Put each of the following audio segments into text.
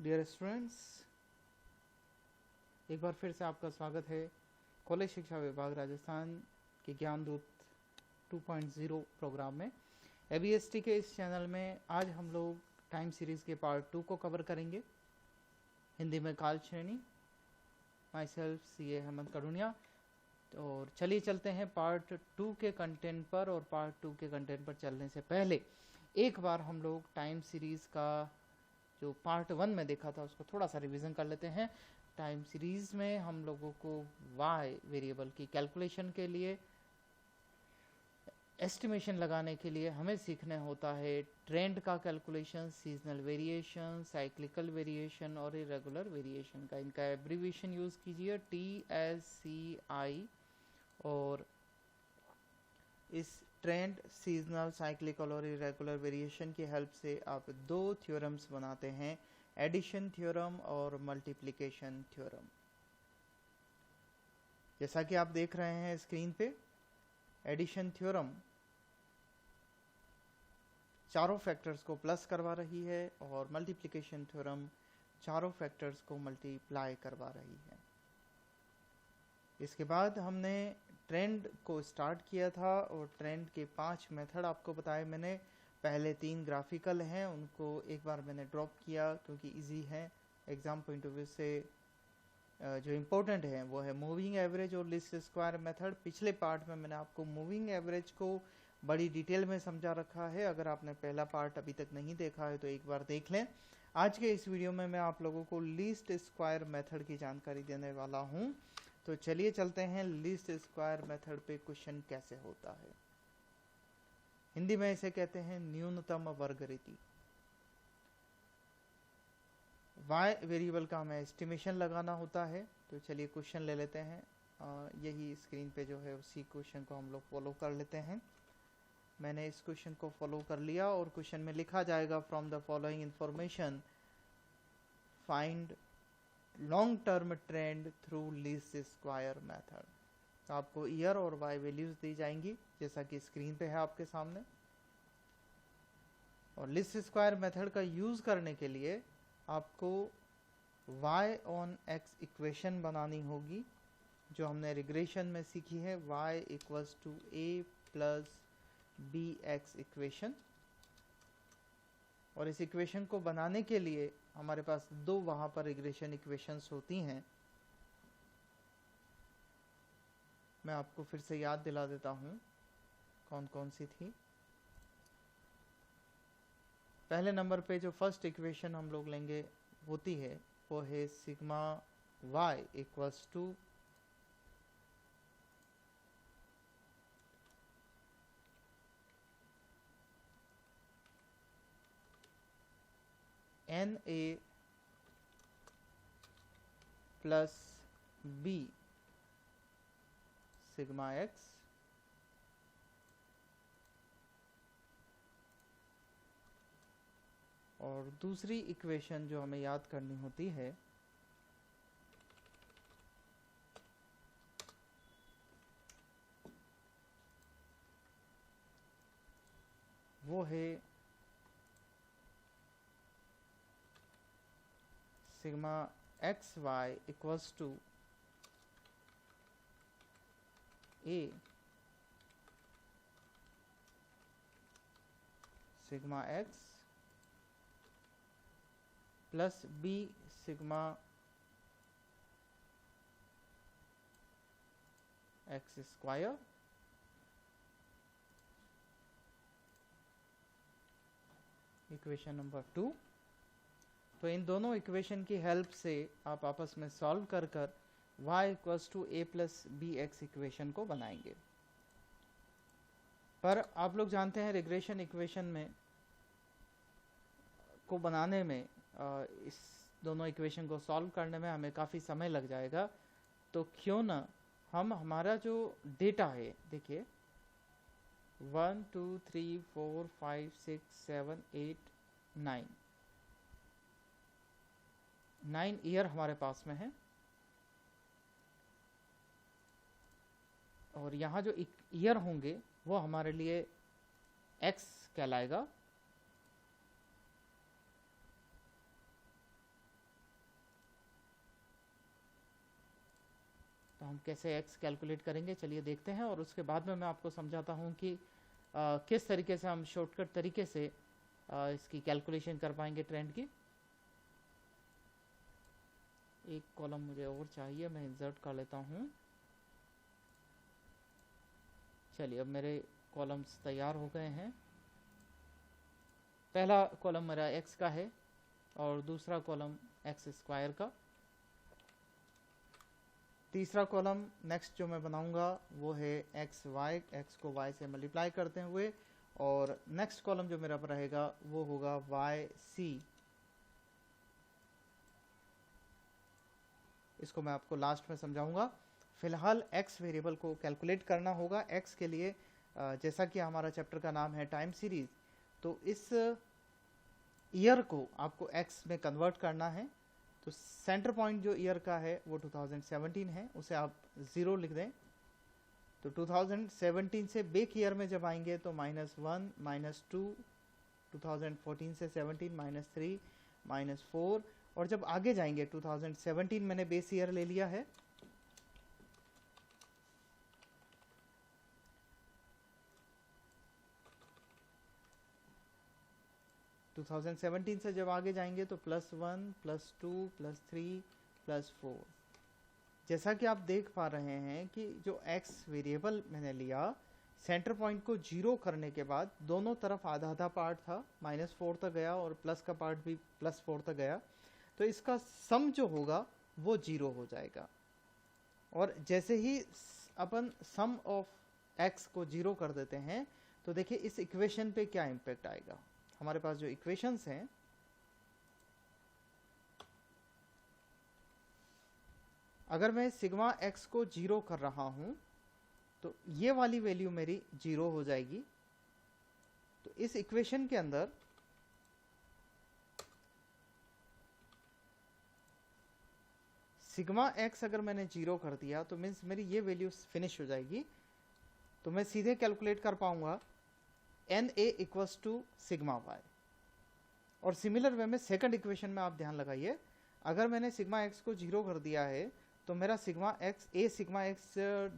Dear students, एक बार फिर से आपका स्वागत है कॉलेज शिक्षा विभाग राजस्थान के ज्ञान दूत 2.0 प्रोग्राम में। एबीएसटी के इस चैनल में आज हम लोग टाइम सीरीज़ के पार्ट 2 को कवर करेंगे। हिंदी में काल श्रेणी, माई सेल्फ CA हेमंत कड़ुनिया। और चलिए चलते हैं पार्ट 2 के कंटेंट पर। और पार्ट 2 के कंटेंट पर चलने से पहले एक बार हम लोग टाइम सीरीज़ का जो पार्ट 1 में देखा था उसको थोड़ा सा रिवीजन कर लेते हैं। टाइम सीरीज़ में हम लोगों को वाई वेरिएबल की कैलकुलेशन के लिए, एस्टिमेशन लगाने के लिए हमें सीखने होता है ट्रेंड का calculation, seasonal variation, cyclical variation और इरेगुलर वेरिएशन का। इनका एब्रीविएशन यूज़ कीजिए TSCI। और इस ट्रेंड, सीजनल, साइक्लिकल और इरेगुलर वेरिएशन की हेल्प से आप दो थ्योरम्स बनाते हैं, एडिशन थ्योरम और मल्टीप्लिकेशन थ्योरम। जैसा कि आप देख रहे हैं स्क्रीन पे, एडिशन थ्योरम चारों फैक्टर्स को प्लस करवा रही है और मल्टीप्लिकेशन थ्योरम चारों फैक्टर्स को मल्टीप्लाई करवा रही है। इसके बाद हमने ट्रेंड को स्टार्ट किया था और ट्रेंड के 5 मेथड आपको बताए मैंने। पहले 3 ग्राफिकल हैं, उनको एक बार मैंने ड्रॉप किया क्योंकि इजी है एग्जाम पॉइंट ऑफ व्यू से। जो इम्पोर्टेंट है वो है मूविंग एवरेज और लीस्ट स्क्वायर मेथड। पिछले पार्ट में मैंने आपको मूविंग एवरेज को बड़ी डिटेल में समझा रखा है। अगर आपने पहला पार्ट अभी तक नहीं देखा है तो एक बार देख लें। आज के इस वीडियो में मैं आप लोगों को लीस्ट स्क्वायर मेथड की जानकारी देने वाला हूं। तो चलिए चलते हैं लीस्ट स्क्वायर मेथड पे क्वेश्चन कैसे होता है। हिंदी में इसे कहते हैं न्यूनतम वर्गरीति। वाई वेरिएबल का हमें एस्टिमेशन लगाना होता है। तो चलिए क्वेश्चन ले लेते हैं। यही स्क्रीन पे जो है उसी क्वेश्चन को हम लोग फॉलो कर लेते हैं। मैंने इस क्वेश्चन को फॉलो कर लिया और क्वेश्चन में लिखा जाएगा from the following information find long term trend through least square method. तो आपको ईयर और वाई वैल्यूज दी जाएंगी जैसा कि स्क्रीन पे है आपके सामने। और लिस्ट स्क्वायर मेथड का यूज करने के लिए आपको y ऑन x इक्वेशन बनानी होगी जो हमने रिग्रेशन में सीखी है, y equals to a plus bx equation. और इस इक्वेशन को बनाने के लिए हमारे पास दो वहां पर रिग्रेशन इक्वेशंस होती हैं। मैं आपको फिर से याद दिला देता हूं कौन कौन सी थी। पहले नंबर पे जो फर्स्ट इक्वेशन हम लोग लेंगे होती है वो है sigma y equals to NA plus B sigma x और दूसरी इक्वेशन जो हमें याद करनी होती है वो है sigma x y equals to a sigma x plus b sigma x square equation number 2। तो इन दोनों इक्वेशन की हेल्प से आप आपस में सॉल्व कर y equals to a plus b x equation को बनाएंगे। पर आप लोग जानते हैं रिग्रेशन इक्वेशन में को बनाने में इस दोनों इक्वेशन को सॉल्व करने में हमें काफ़ी समय लग जाएगा। तो क्यों ना हम हमारा जो डेटा है, देखिए 1 2 3 4 5 6 7 8 9 ईयर हमारे पास में है। और यहाँ जो ईयर होंगे वो हमारे लिए x कहलाएगा तो हम कैसे x कैलकुलेट करेंगे चलिए देखते हैं, और उसके बाद में मैं आपको समझाता हूँ कि किस तरीके से हम शॉर्टकट तरीके से इसकी कैलकुलेशन कर पाएंगे ट्रेंड की। एक कॉलम मुझे और चाहिए, मैं इंसर्ट कर लेता हूँ। चलिए अब मेरे कॉलम्स तैयार हो गए हैं। पहला कॉलम मेरा x का है और दूसरा कॉलम x स्क्वायर का। तीसरा कॉलम नेक्स्ट जो मैं बनाऊंगा वो है x y, x को y से मल्टीप्लाई करते हुए, और नेक्स्ट कॉलम जो मेरा रहेगा वो होगा y c। इसको मैं आपको लास्ट में समझाऊंगा। फिलहाल x वेरिएबल को कैलकुलेट करना होगा। x के लिए जैसा कि हमारा चैप्टर का नाम है टाइम सीरीज, तो इस ईयर को आपको x में कन्वर्ट करना है। तो सेंटर पॉइंट जो ईयर का है वो 2017 है, उसे आप 0 लिख दें। तो 2017 से बेक ईयर में जब आएंगे तो -1 -2, 2014 से 17 -3 -4, और जब आगे जाएंगे 2017 मैंने बेस ईयर ले लिया है। तो 2017 से जब आगे जाएंगे तो +1 +2 +3 +4। जैसा कि आप देख पा रहे हैं कि जो x वेरिएबल मैंने लिया, सेंटर पॉइंट को 0 करने के बाद दोनों तरफ आधा आधा पार्ट था, -4 तक गया और प्लस का पार्ट भी +4 तक गया। तो इसका सम जो होगा वो 0 हो जाएगा। और जैसे ही अपन सम ऑफ x को 0 कर देते हैं तो देखिए इस इक्वेशन पे क्या इम्पैक्ट आएगा। हमारे पास जो इक्वेशंस हैं, अगर मैं सिग्मा x को 0 कर रहा हूं तो ये वाली वैल्यू मेरी 0 हो जाएगी। तो इस इक्वेशन के अंदर सिग्मा x अगर मैंने 0 कर दिया तो मीन्स मेरी ये वैल्यू फिनिश हो जाएगी। तो मैं सीधे कैलकुलेट कर पाऊंगा NA equals to sigma y। और सिमिलर वे में सेकंड इक्वेशन में आप ध्यान लगाइए, अगर मैंने सिग्मा x को 0 कर दिया है तो मेरा सिग्मा x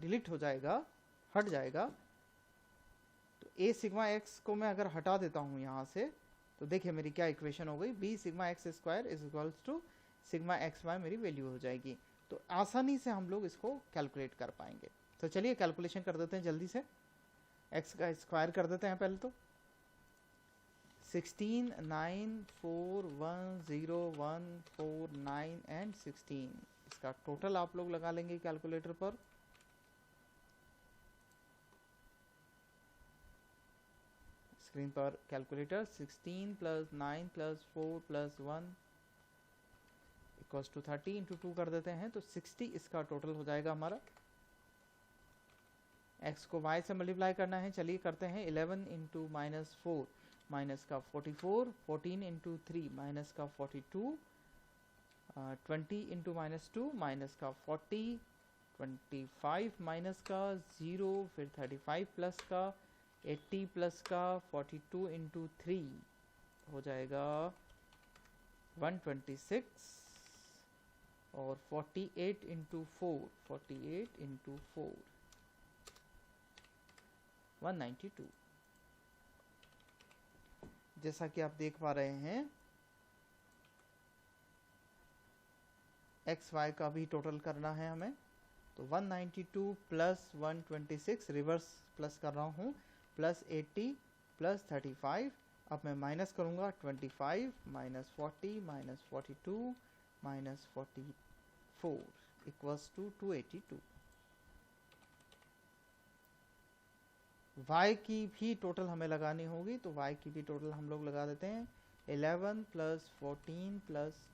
डिलीट हो जाएगा, हट जाएगा। तो a सिग्मा x को मैं अगर हटा देता हूं यहां से तो देखिए मेरी क्या इक्वेशन हो गई, b sigma x square is equals to sigma xy मेरी वैल्यू हो जाएगी। तो आसानी से हम लोग इसको कैलकुलेट कर पाएंगे। तो चलिए कैलकुलेशन कर देते हैं जल्दी से। x का स्क्वायर कर देते हैं पहले तो। 16 9 4 1 0 1 4 9 एंड 16, इसका टोटल आप लोग लगा लेंगे कैलकुलेटर पर। स्क्रीन पर कैलकुलेटर 16 + 9 + 4 + 1 इक्वल्स टू 30 × 2 कर देते हैं तो 60 इसका टोटल हो जाएगा हमारा। x को y से मल्टीप्लाई करना है, चलिए करते हैं। 11 × -4 माइनस का 44, 14 × 3 माइनस का 42, 20 × -2 माइनस का 40, 25 माइनस का 0, फिर 35 प्लस का 80 प्लस का 42 × 3 हो जाएगा 126, और 48 × 4 192। जैसा कि आप देख पा रहे हैं एक्स वाई का भी टोटल करना है हमें। तो 192 + 126 रिवर्स प्लस कर रहा हूँ, +80 + 35। अब मैं माइनस करूँगा 25 - 40 - 42 - 44 इक्वल्स टू 282। y की भी टोटल हमें लगानी होगी, तो y की भी टोटल हम लोग लगा देते हैं। 11 + 14 +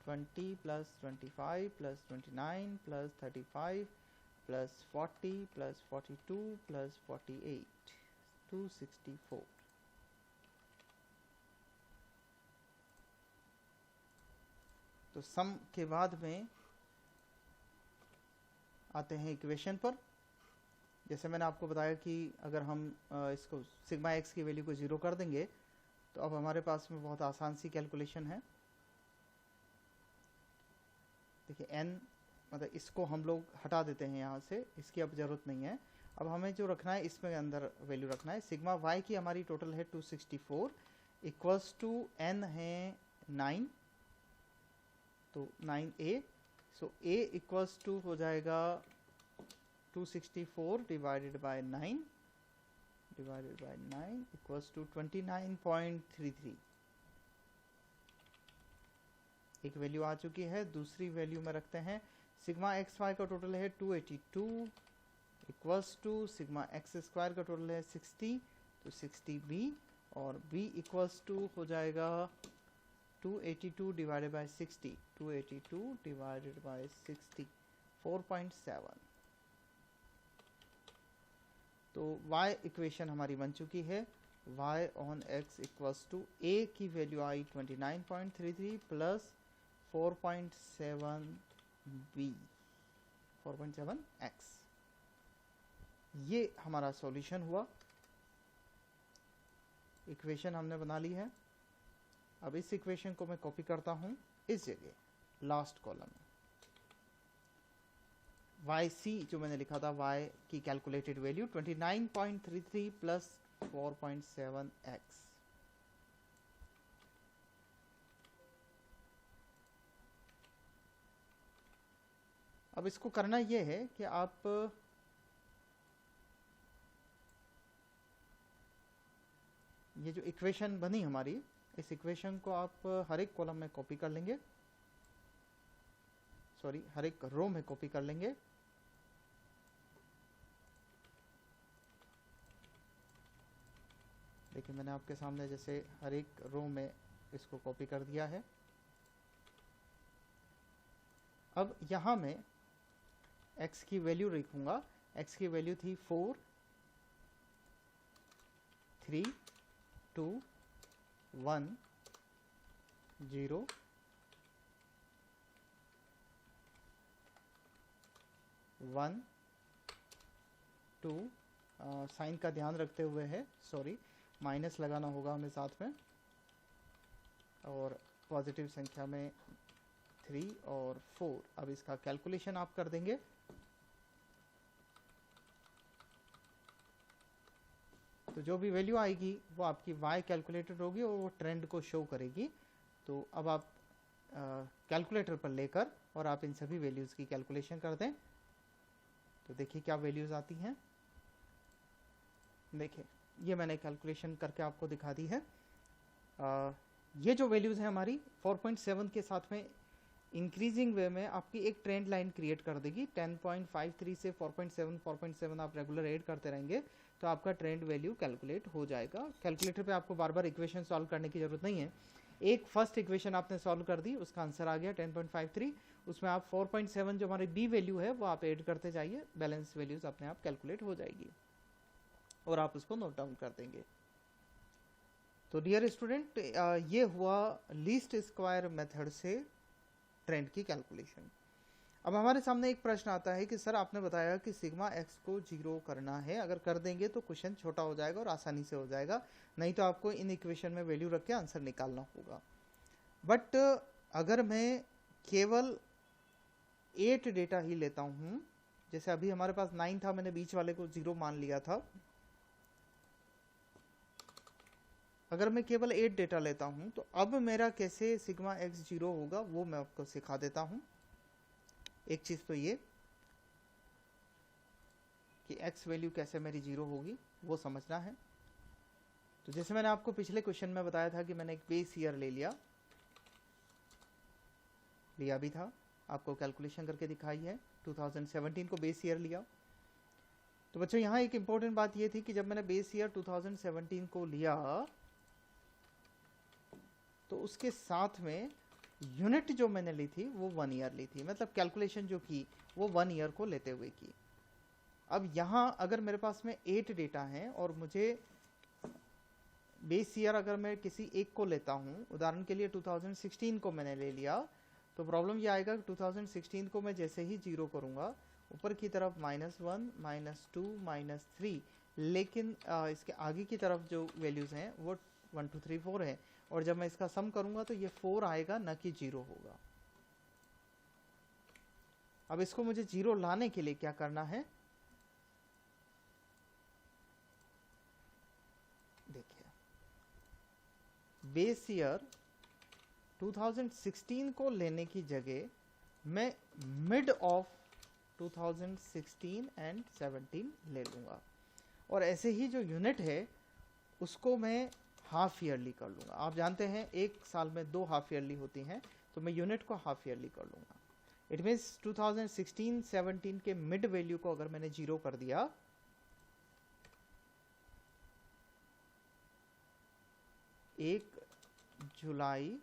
20 + 25 + 29 + 35 + 40 + 42 + 48 264। तो सम के बाद में आते हैं इक्वेशन पर। जैसे मैंने आपको बताया कि अगर हम इसको सिग्मा x की वैल्यू को 0 कर देंगे तो अब हमारे पास में बहुत आसान सी कैलकुलेशन है। देखिए n मतलब इसको हम लोग हटा देते हैं यहाँ से, इसकी अब ज़रूरत नहीं है। अब हमें जो रखना है इसमें अंदर वैल्यू रखना है। सिग्मा वाई की हमारी टोटल है 264 इक्वल्स टू एन है 9, तो 9a, so a equals to हो जाएगा 264 डिवाइडेड बाय 9 इक्वल्स टू 29.33। एक वैल्यू आ चुकी है। दूसरी वैल्यू में रखते हैं सिग्मा एक्स वाई का टोटल है 282 equals to sigma x square का टोटल है 60, तो 60b, और b इक्वल्स टू हो जाएगा 282 डिवाइडेड बाय 60, 282 डिवाइडेड बाय 60, 4.7। तो y इक्वेशन हमारी बन चुकी है। y on x equals to a की वैल्यू आई 29.33 प्लस 4.7 b, 4.7x। ये हमारा सॉल्यूशन हुआ। इक्वेशन हमने बना ली है। अब इस इक्वेशन को मैं कॉपी करता हूं इस जगह लास्ट कॉलम में। yc जो मैंने लिखा था y की कैलकुलेटेड वैल्यू 29.33 प्लस 4.7x। अब इसको करना यह है कि आप ये जो इक्वेशन बनी हमारी, इस इक्वेशन को आप हर एक कॉलम में कॉपी कर लेंगे, सॉरी हर एक रो में कॉपी कर लेंगे। देखिए मैंने आपके सामने जैसे हर एक रो में इसको कॉपी कर दिया है। अब यहाँ मैं x की वैल्यू लिखूंगा। x की वैल्यू थी 4, 3, 2, 1, 0, 1, 2, साइन का ध्यान रखते हुए है, सॉरी माइनस लगाना होगा हमें साथ में, और पॉजिटिव संख्या में 3 और 4। अब इसका कैलकुलेशन आप कर देंगे। तो जो भी वैल्यू आएगी वो आपकी y कैलकुलेटेड होगी और वो ट्रेंड को शो करेगी। तो अब आप कैलकुलेटर पर लेकर और आप इन सभी वैल्यूज़ की कैलकुलेशन कर दें। तो देखिए क्या वैल्यूज़ आती हैं। देखिए ये मैंने कैलकुलेशन करके आपको दिखा दी है। ये जो वैल्यूज़ हैं हमारी 4.7 के साथ में इंक्रीजिंग वे में आपकी एक ट्रेंड लाइन क्रिएट कर देगी। 10.53 से 4.7 आप रेगुलर ऐड करते रहेंगे तो आपका ट्रेंड वैल्यू कैलकुलेट हो जाएगा। कैलकुलेटर पे आपको बार बार इक्वेशन सॉल्व करने की ज़रूरत नहीं है। एक फर्स्ट इक्वेशन आपने सॉल्व कर दी, उसका आंसर आ गया 10.53। उसमें आप 4.7 जो हमारी बी वैल्यू है वो आप ऐड करते जाइए, बैलेंस वैल्यूज़ अपने आप कैलकुलेट हो जाएगी और आप उसको नोट डाउन कर देंगे। तो डियर स्टूडेंट, ये हुआ लीस्ट स्क्वायर मेथड से ट्रेंड की कैलकुलेशन। अब हमारे सामने एक प्रश्न आता है कि सर आपने बताया कि सिग्मा एक्स को 0 करना है, अगर कर देंगे तो क्वेश्चन छोटा हो जाएगा और आसानी से हो जाएगा, नहीं तो आपको इन इक्वेशन में वैल्यू रख के आंसर निकालना होगा। बट अगर मैं केवल 8 डेटा ही लेता हूं, जैसे अभी हमारे पास 9 था, मैंने बीच वाले को 0 मान लिया था। अगर मैं केवल 8 डेटा लेता हूं तो अब मेरा कैसे सिग्मा एक्स 0 होगा वो मैं आपको सिखा देता हूं। एक चीज तो ये कि x वैल्यू कैसे मेरी 0 होगी वो समझना है। तो जैसे मैंने आपको पिछले क्वेश्चन में बताया था कि मैंने एक बेस ईयर ले लिया भी था, आपको कैलकुलेशन करके दिखाई है। 2017 को बेस ईयर लिया। तो बच्चों यहाँ एक इंपॉर्टेंट बात ये थी कि जब मैंने बेस ईयर 2017 को लिया तो उसके साथ में यूनिट जो मैंने ली थी वो 1 ईयर ली थी, मतलब कैलकुलेशन जो की वो 1 ईयर को लेते हुए की। अब यहाँ अगर मेरे पास में 8 डेटा हैं और मुझे बेस ईयर अगर मैं किसी एक को लेता हूँ, उदाहरण के लिए 2016 को मैंने ले लिया, तो प्रॉब्लम ये आएगा कि 2016 को मैं जैसे ही 0 करूँगा ऊपर की तरफ -1, -2, -3, लेकिन इसके आगे की तरफ जो वैल्यूज़ हैं वो 1, 2, 3, 4 है, और जब मैं इसका सम करूंगा तो ये 4 आएगा, न कि 0 होगा। अब इसको मुझे 0 लाने के लिए क्या करना है, देखिए बेस ईयर 2016 को लेने की जगह मैं मिड ऑफ 2016 एंड 17 ले लूँगा, और ऐसे ही जो यूनिट है उसको मैं हाफ ईयरली कर लूँगा। आप जानते हैं एक साल में 2 हाफ ईयरली होती हैं, तो मैं यूनिट को हाफ ईयरली कर लूँगा। इट मीन्स 2016-17 के मिड वैल्यू को अगर मैंने 0 कर दिया, एक जुलाई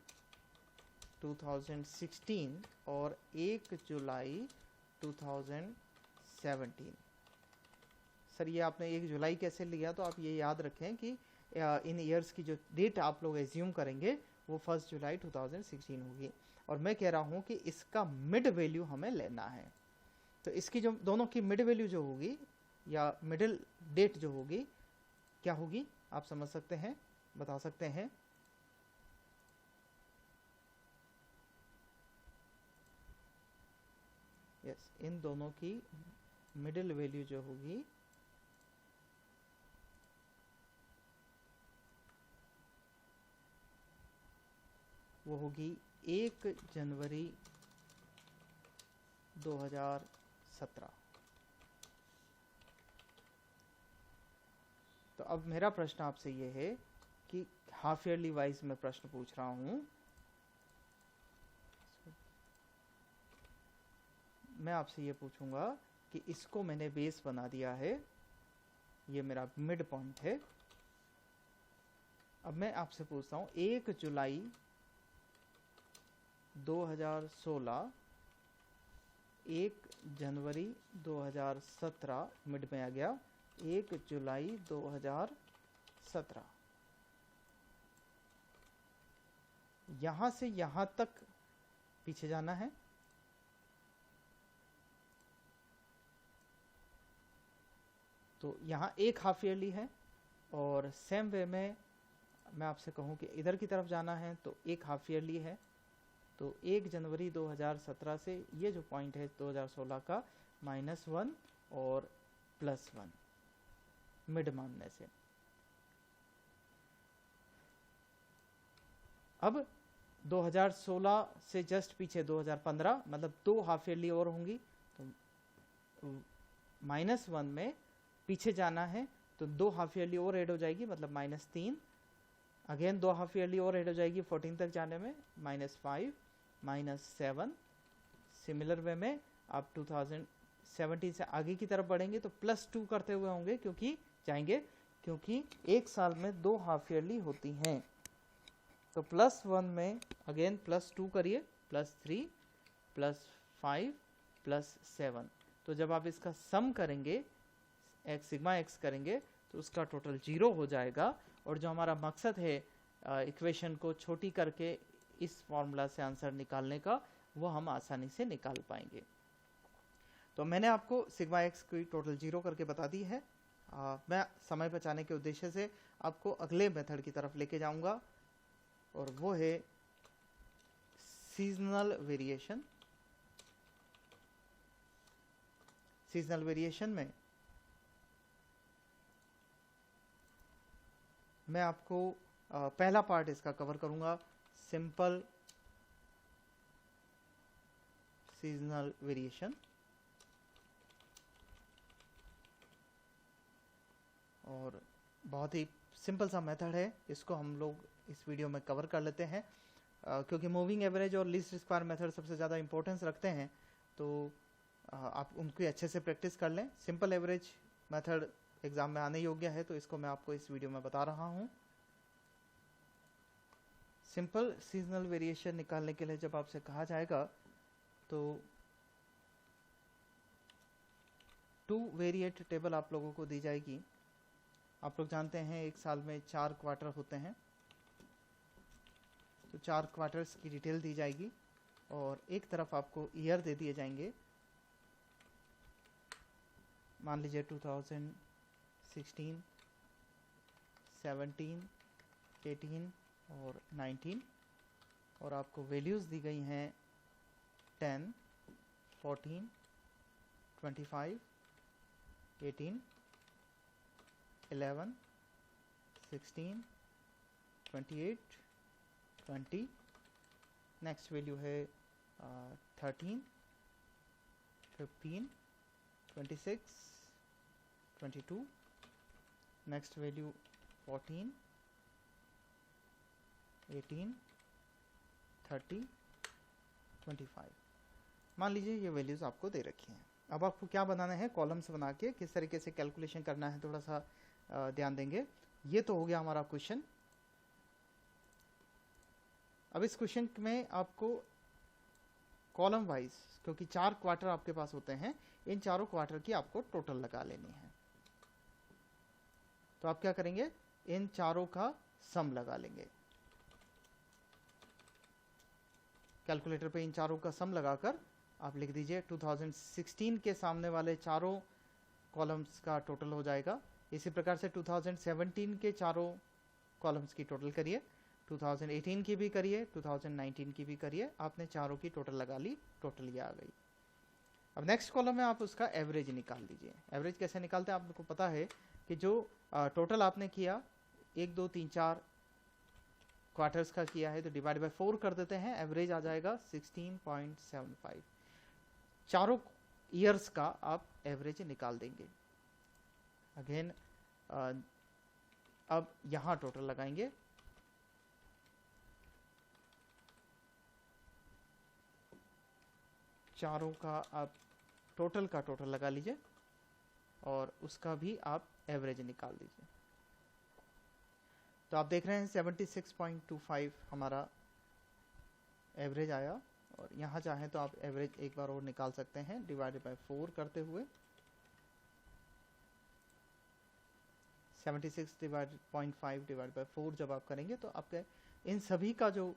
2016 और 1 जुलाई 2017। सर ये आपने 1 जुलाई कैसे लिया, तो आप ये याद रखें कि इन ईयर्स की जो डेट आप लोग एज्यूम करेंगे वो 1 जुलाई 2016 होगी, और मैं कह रहा हूँ कि इसका मिड वैल्यू हमें लेना है। तो इसकी जो दोनों की मिड वैल्यू जो होगी या मिडिल डेट जो होगी क्या होगी, आप समझ सकते हैं, बता सकते हैं? यस, इन दोनों की मिडिल वैल्यू जो होगी वो होगी 1 जनवरी 2017। तो अब मेरा प्रश्न आपसे ये है कि हाफ ईयरली वाइज मैं प्रश्न पूछ रहा हूं, मैं आपसे ये पूछूंगा कि इसको मैंने बेस बना दिया है, ये मेरा मिड पॉइंट है। अब मैं आपसे पूछता हूं 1 जुलाई 2016 1 जनवरी 2017 मिड में आ गया, 1 जुलाई 2017, यहां से यहां तक पीछे जाना है। तो यहाँ एक हाफ ईयरली है, और सेम वे में मैं आपसे कहूँ कि इधर की तरफ जाना है तो एक हाफ ईयरली है। तो 1 जनवरी 2017 से ये जो पॉइंट है 2016 का -1 और +1 मिड मानने से। अब 2016 से जस्ट पीछे 2015, मतलब 2 हाफ ईयरली और होंगी, तो -1 में पीछे जाना है तो 2 हाफ ईयरली और ऐड हो जाएगी, मतलब -3, अगेन 2 हाफ ईयरली और ऐड हो जाएगी 14 तक जाने में, -5, -7। सिमिलर वे में आप 2017 से आगे की तरफ बढ़ेंगे तो +2 करते हुए होंगे, क्योंकि जाएंगे, क्योंकि एक साल में 2 हाफ ईयरली होती हैं। तो +1 में अगेन +2 करिए, +3, +5, +7। तो जब आप इसका सम करेंगे, सिग्मा एक्स करेंगे, तो उसका टोटल 0 हो जाएगा। और जो हमारा मकसद है इक्वेशन को छोटी करके इस फॉर्मूला से आंसर निकालने का, वो हम आसानी से निकाल पाएंगे। तो मैंने आपको सिग्मा एक्स की टोटल 0 करके बता दी है। मैं समय बचाने के उद्देश्य से आपको अगले मेथड की तरफ लेके जाऊंगा, और वो है सीजनल वेरिएशन। सीजनल वेरिएशन में मैं आपको पहला पार्ट इसका कवर करूंगा, सिंपल सीजनल वेरिएशन, और बहुत ही सिंपल सा मेथड है, इसको हम लोग इस वीडियो में कवर कर लेते हैं। क्योंकि मूविंग एवरेज और लीस्ट स्क्वायर मेथड सबसे ज़्यादा इंपॉर्टेंस रखते हैं, तो आप उनकी अच्छे से प्रैक्टिस कर लें। सिंपल एवरेज मेथड एग्जाम में आने योग्य है, तो इसको मैं आपको इस वीडियो में बता रहा हूँ। सिंपल सीजनल वेरिएशन निकालने के लिए जब आपसे कहा जाएगा तो 2 वेरिएट टेबल आप लोगों को दी जाएगी। आप लोग जानते हैं एक साल में 4 क्वार्टर होते हैं, तो 4 क्वार्टर्स की डिटेल दी जाएगी, और एक तरफ आपको ईयर दे दिए जाएंगे। मान लीजिए 2016, 17, 18 और 19, और आपको वैल्यूज़ दी गई हैं 10, 14, 25, 18, 11, 16, 28, 20, नेक्स्ट वैल्यू है 13, 15, 26, 22, नेक्स्ट वैल्यू 14, 18, 30, 25। मान लीजिए ये वैल्यूज़ आपको दे रखी हैं। अब आपको क्या बनाना है, कॉलम्स बना के किस तरीके से कैलकुलेशन करना है थोड़ा सा ध्यान देंगे। ये तो हो गया हमारा क्वेश्चन। अब इस क्वेश्चन में आपको कॉलम वाइज, क्योंकि 4 क्वार्टर आपके पास होते हैं, इन चारों क्वार्टर की आपको टोटल लगा लेनी है। तो आप क्या करेंगे, इन चारों का सम लगा लेंगे। कैलकुलेटर पे इन चारों का सम लगाकर आप लिख दीजिए 2016 के सामने वाले चारों कॉलम्स का टोटल हो जाएगा। इसी प्रकार से 2017 के चारों कॉलम्स की टोटल करिए, 2018 की भी करिए, 2019 की भी करिए। आपने चारों की टोटल लगा ली, टोटल ये आ गई। अब नेक्स्ट कॉलम में आप उसका एवरेज निकाल दीजिए। एवरेज कैसे निकालते हैं आपको पता है कि जो टोटल आपने किया 1 2 3 4 क्वार्टर्स का किया है तो डिवाइड बाय 4 कर देते हैं, एवरेज आ जाएगा 16.75। चारों ईयर्स का आप एवरेज निकाल देंगे। अगेन अब यहां टोटल लगाएंगे, चारों का आप टोटल का टोटल लगा लीजिए और उसका भी आप एवरेज निकाल दीजिए। तो आप देख रहे हैं 76.25 हमारा एवरेज आया। और यहाँ चाहें तो आप एवरेज एक बार और निकाल सकते हैं डिवाइडेड बाय 4 करते हुए। 76.5 डिवाइड बाय 4 जब आप करेंगे तो आपके इन सभी का जो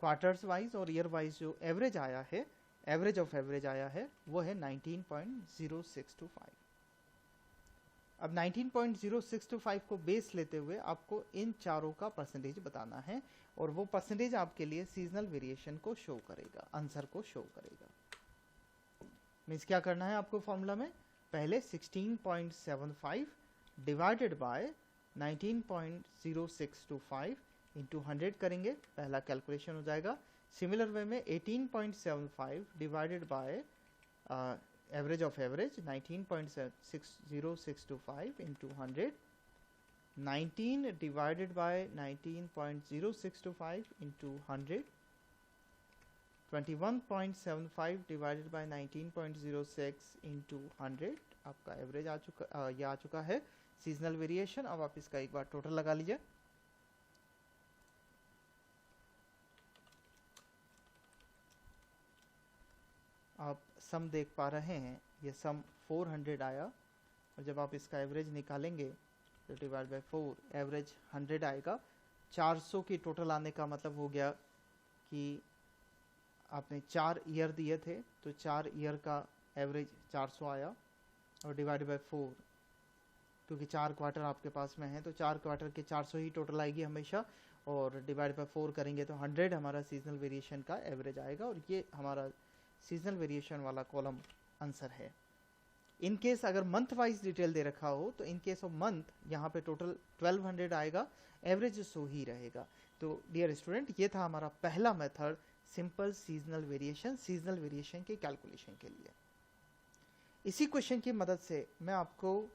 क्वार्टर्स वाइज और ईयर वाइज जो एवरेज आया है, एवरेज ऑफ एवरेज आया है, वो है 19.0625। अब 19.0625 को बेस लेते हुए आपको इन चारों का परसेंटेज बताना है और वो परसेंटेज आपके लिए सीजनल वेरिएशन को शो करेगा, आंसर को शो करेगा। मीन्स क्या करना है आपको फॉर्मूला में, पहले 16.75 डिवाइडेड बाय 19.0625 इंटू 100 करेंगे, पहला कैलकुलेशन हो जाएगा। सिमिलर वे में 18.75 divided by average of average 19.0625 into 100, 19 divided by 19.0625 into 100, 21.75 divided by 19.06 into 100। आपका एवरेज आ चुका है सीजनल वेरिएशन। अब आप इसका एक बार टोटल लगा लीजिए। आप सम देख पा रहे हैं, ये सम 400 आया और जब आप इसका एवरेज निकालेंगे तो डिवाइड बाय 4 एवरेज 100 आएगा। 400 की टोटल आने का मतलब हो गया कि आपने 4 ईयर दिए थे तो 4 ईयर का एवरेज 400 आया और डिवाइड बाय 4, क्योंकि 4 क्वार्टर आपके पास में है तो 4 क्वार्टर के 400 ही टोटल आएगी हमेशा, और डिवाइड बाय 4 करेंगे तो 100 हमारा सीजनल वेरिएशन का एवरेज आएगा और ये हमारा सीजनल वेरिएशन वाला कॉलम आंसर है। इन केस अगर मंथ वाइज डिटेल दे रखा हो तो इन केस ऑफ मंथ यहाँ पे टोटल 1200 आएगा, एवरेज सो ही रहेगा। तो डियर स्टूडेंट, ये था हमारा पहला मेथड, सिंपल सीजनल वेरिएशन के कैलकुलेशन के लिए। इसी क्वेश्चन की मदद से मैं आपको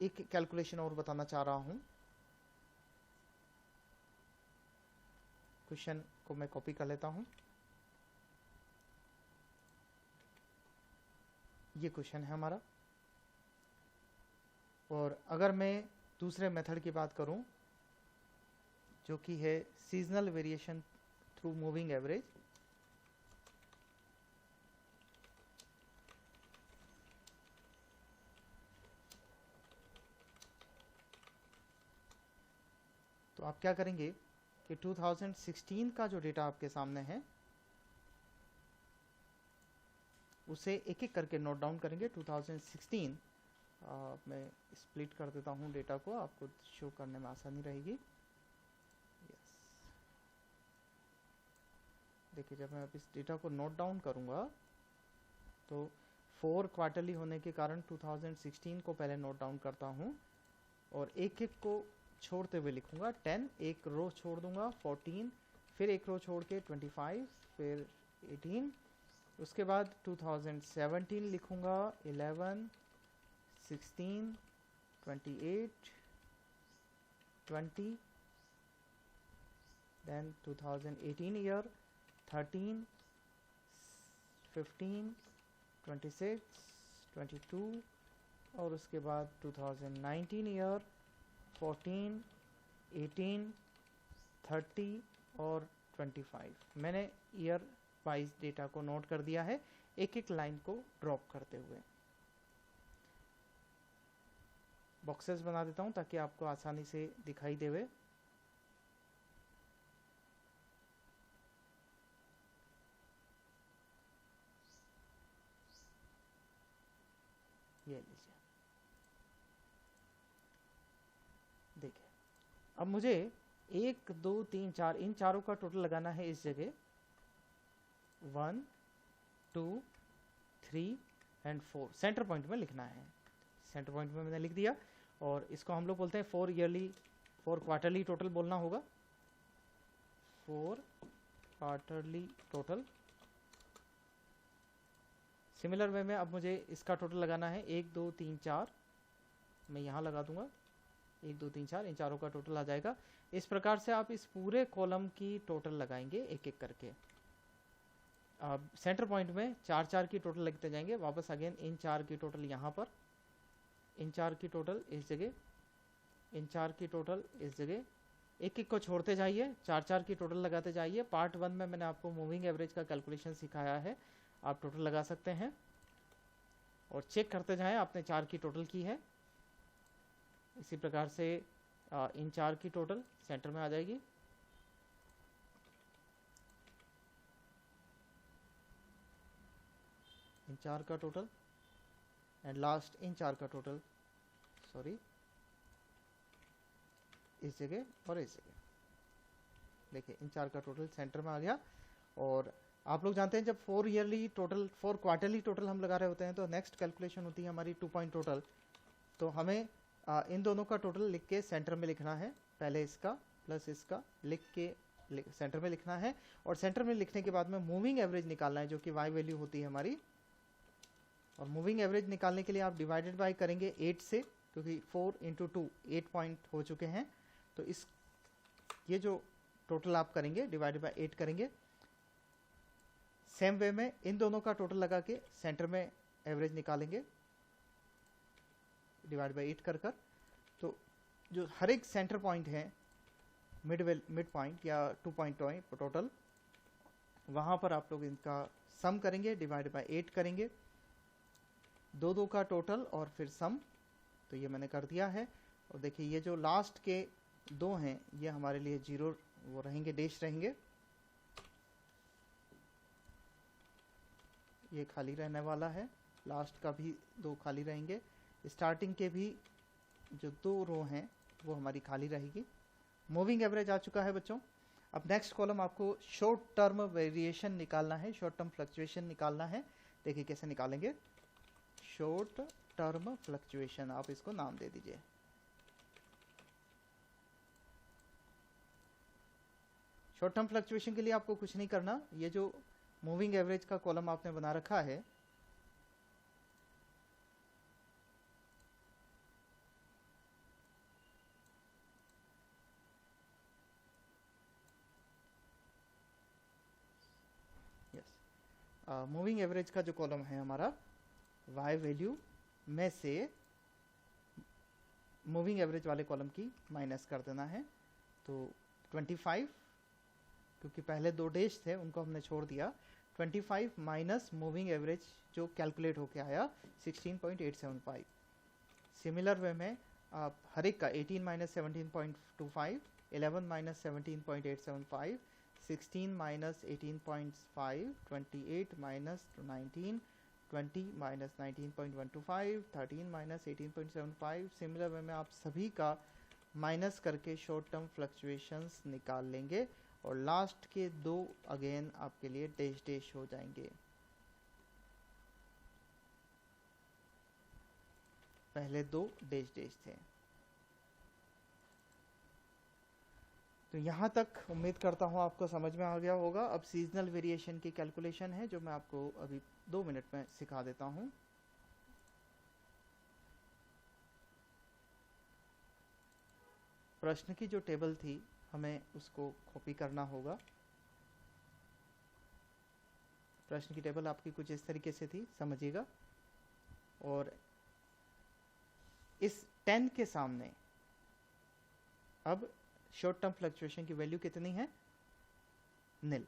एक कैलकुलेशन और बताना चाह रहा हूं। क्वेश्चन को मैं कॉपी कर लेता हूं। ये क्वेश्चन है हमारा, और अगर मैं दूसरे मेथड की बात करूं जो कि है seasonal variation through moving average, तो आप क्या करेंगे कि 2016 का जो डेटा आपके सामने है उसे एक एक करके नोट डाउन करेंगे। 2016 मैं स्प्लिट कर देता हूं डेटा को, आपको शो करने में आसानी रहेगी। यस, देखिए जब मैं अब इस डेटा को नोट डाउन करूंगा तो 4 क्वार्टरली होने के कारण 2016 को पहले नोट डाउन करता हूँ और एक एक को छोड़ते हुए लिखूंगा। 10 एक रो छोड़ दूंगा, 14 फिर एक रो छोड़ के 25 फिर 18, उसके बाद 2017 लिखूंगा 11 16 28 20, then 2018 year 13 15 26 22 और उसके बाद 2019 ईयर 14 18 30 और 25। मैंने ईयर वाइज डेटा को नोट कर दिया है एक एक लाइन को ड्रॉप करते हुए। बॉक्सेस बना देता हूं ताकि आपको आसानी से दिखाई देवे। ये लीजिए, देखिए अब मुझे 1 2 3 4 इन चारों का टोटल लगाना है इस जगह। 1 2 3 एंड 4 सेंटर पॉइंट में लिखना है। सेंटर पॉइंट में मैंने लिख दिया और इसको हम लोग बोलते हैं 4 क्वार्टरली टोटल बोलना होगा। 4 क्वार्टरली टोटल। सिमिलर वे में अब मुझे इसका टोटल लगाना है 1 2 3 4, मैं यहाँ लगा दूंगा 1 2 3 4, इन चारों का टोटल आ जाएगा। इस प्रकार से आप इस पूरे कॉलम की टोटल लगाएंगे एक एक करके। अब सेंटर पॉइंट में 4 4 की टोटल लिखते जाएंगे। वापस अगेन इन 4 की टोटल यहाँ पर, इन 4 की टोटल इस जगह, इन 4 की टोटल इस जगह। एक एक को छोड़ते जाइए, 4 4 की टोटल लगाते जाइए। पार्ट 1 में मैंने आपको मूविंग एवरेज का कैलकुलेशन सिखाया है, आप टोटल लगा सकते हैं और चेक करते जाएं आपने 4 की टोटल की है। इसी प्रकार से इन 4 की टोटल सेंटर में आ जाएगी। इन 4 का टोटल एंड लास्ट इन 4 का टोटल, सॉरी इस जगह और इस जगह। देखिए इन 4 का टोटल सेंटर में आ गया। और आप लोग जानते हैं जब 4 क्वार्टरली टोटल हम लगा रहे होते हैं तो नेक्स्ट कैलकुलेशन होती है हमारी 2 पॉइंट टोटल। तो हमें इन दोनों का टोटल लिख के सेंटर में लिखना है। पहले इसका प्लस इसका लिख के सेंटर में लिखना है और सेंटर में लिखने के बाद में मूविंग एवरेज निकालना है जो कि वाई वैल्यू होती है हमारी। और मूविंग एवरेज निकालने के लिए आप डिवाइडेड बाय करेंगे 8 से, क्योंकि 4 इंटू 2 8 पॉइंट हो चुके हैं। तो इस ये जो टोटल आप करेंगे डिवाइडेड बाय 8 करेंगे। सेम वे में इन दोनों का टोटल लगा के सेंटर में एवरेज निकालेंगे डिवाइड बाय 8 कर कर। तो जो हर एक सेंटर पॉइंट है मिड पॉइंट या 2 पॉइंट टोटल, वहां पर आप लोग इनका सम करेंगे, डिवाइड बाय 8 करेंगे, 2 का टोटल और फिर सम। तो ये मैंने कर दिया है। और देखिए ये जो लास्ट के 2 हैं ये हमारे लिए 0 वो रहेंगे, डैश रहेंगे। ये खाली रहने वाला है, लास्ट का भी 2 खाली रहेंगे। स्टार्टिंग के भी जो 2 रो हैं वो हमारी खाली रहेगी। मूविंग एवरेज आ चुका है बच्चों। अब नेक्स्ट कॉलम आपको शॉर्ट टर्म वेरिएशन निकालना है, शॉर्ट टर्म फ्लक्चुएशन निकालना है। देखिए कैसे निकालेंगे। शॉर्ट टर्म फ्लक्चुएशन, आप इसको नाम दे दीजिए। शॉर्ट टर्म फ्लक्चुएशन के लिए आपको कुछ नहीं करना। ये जो मूविंग एवरेज का कॉलम आपने बना रखा है, मूविंग एवरेज का जो कॉलम है हमारा, वाई वैल्यू में से मूविंग एवरेज वाले कॉलम की माइनस कर देना है। तो 25, क्योंकि पहले 2 डैश थे उनको हमने छोड़ दिया, 25 माइनस मूविंग एवरेज जो कैलकुलेट होके आया 16.875। सिमिलर वे में आप हर एक का 18 minus 17.25, 11 minus 17.875, 16 minus 18.5, 28 minus 19, 20 minus 19.125, 13 minus 18.75। Similar way में आप सभी का माइनस करके शॉर्ट टर्म फ्लक्चुएशंस निकाल लेंगे और लास्ट के 2 अगेन आपके लिए डैश डैश हो जाएंगे। पहले 2 डैश डैश थे। तो यहाँ तक उम्मीद करता हूँ आपको समझ में आ गया होगा। अब सीजनल वेरिएशन की कैलकुलेशन है जो मैं आपको अभी 2 मिनट में सिखा देता हूँ। प्रश्न की जो टेबल थी हमें उसको कॉपी करना होगा। प्रश्न की टेबल आपकी कुछ इस तरीके से थी, समझिएगा। और इस 10 के सामने अब शॉर्ट टर्म फ्लक्चुएशन की वैल्यू कितनी है? निल।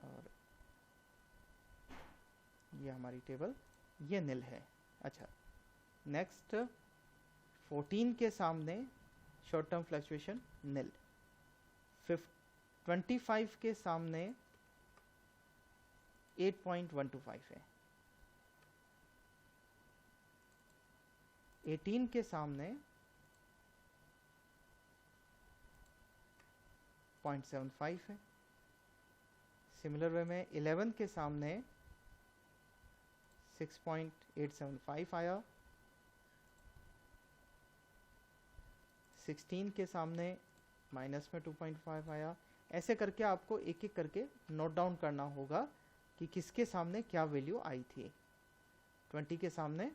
और ये हमारी टेबल, ये निल है। अच्छा, नेक्स्ट 14 के सामने शॉर्ट टर्म फ्लक्चुएशन निल। 25 के सामने 8.125 है। 18 के सामने 0.75 है। सिमिलर वे में 11 के सामने 6.875 आया। 16 के सामने माइनस में 2.5 आया। ऐसे करके आपको एक एक करके नोट डाउन करना होगा कि किसके सामने क्या वैल्यू आई थी। 20 के सामने,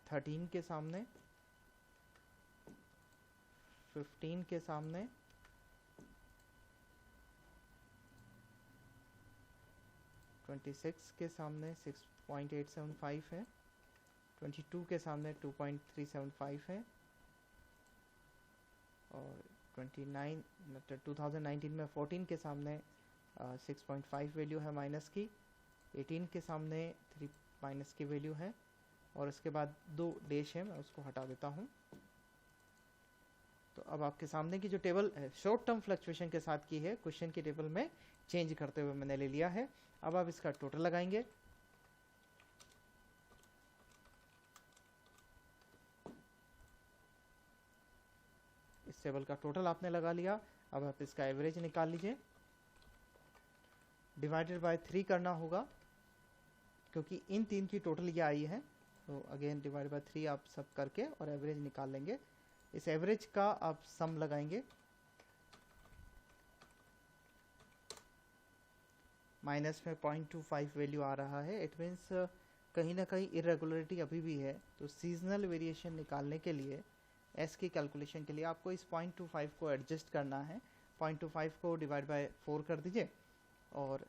13 के सामने, 15 के सामने, 26 के सामने 6.875 है। 22 के सामने 2.375 है। और 2019 में 14 के सामने 6.5 वैल्यू है माइनस की। 18 के सामने 3 माइनस की वैल्यू है। और उसके बाद 2 डैश है, मैं उसको हटा देता हूँ। तो अब आपके सामने की जो टेबल है शॉर्ट टर्म फ्लक्चुएशन के साथ की है, क्वेश्चन की टेबल में चेंज करते हुए मैंने ले लिया है। अब आप इसका टोटल लगाएंगे। इस टेबल का टोटल आपने लगा लिया। अब आप इसका एवरेज निकाल लीजिए। डिवाइडेड बाय 3 करना होगा क्योंकि इन 3 की टोटल ये आई है। तो अगेन डिवाइड बाय 3 आप सब करके और एवरेज निकाल लेंगे। इस एवरेज का आप सम लगाएंगे। माइनस में 0.25 वैल्यू आ रहा है। इट मीन्स कहीं ना कहीं इरेगुलरिटी अभी भी है। तो सीजनल वेरिएशन निकालने के लिए एस की कैलकुलेशन के लिए आपको इस 0.25 को एडजस्ट करना है। 0.25 को डिवाइड बाय 4 कर दीजिए और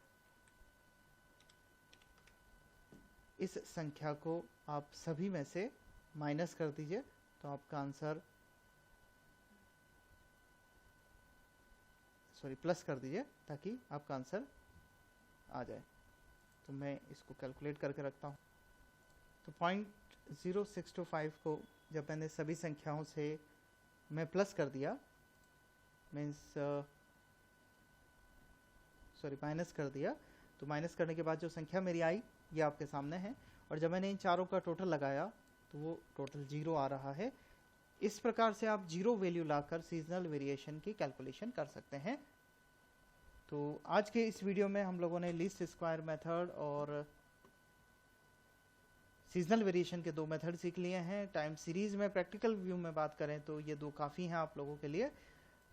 इस संख्या को आप सभी में से माइनस कर दीजिए। तो आपका आंसर, सॉरी प्लस कर दीजिए ताकि आपका आंसर आ जाए। तो मैं इसको कैलकुलेट करके रखता हूँ। तो 0.0625 को जब मैंने सभी संख्याओं से मैं प्लस कर दिया, मीन्स सॉरी माइनस कर दिया, तो माइनस करने के बाद जो संख्या मेरी आई ये आपके सामने है। और जब मैंने इन चारों का टोटल लगाया तो वो टोटल 0 आ रहा है। इस प्रकार से आप 0 वैल्यू लाकर सीजनल वेरिएशन की कैलकुलेशन कर सकते हैं। तो आज के इस वीडियो में हम लोगों ने लीस्ट स्क्वायर मेथड और सीजनल वेरिएशन के 2 मेथड सीख लिए हैं। टाइम सीरीज में प्रैक्टिकल व्यू में बात करें तो ये 2 काफ़ी हैं आप लोगों के लिए।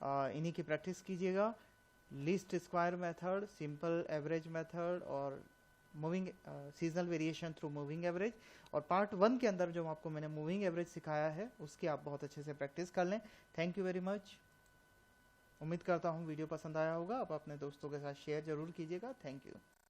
इन्हीं की प्रैक्टिस कीजिएगा। Least square method, simple average method और moving seasonal variation through moving average. और पार्ट 1 के अंदर जो आपको मैंने मूविंग एवरेज सिखाया है उसकी आप बहुत अच्छे से प्रैक्टिस कर लें। Thank you very much. उम्मीद करता हूँ वीडियो पसंद आया होगा। आप अपने दोस्तों के साथ शेयर जरूर कीजिएगा। Thank you.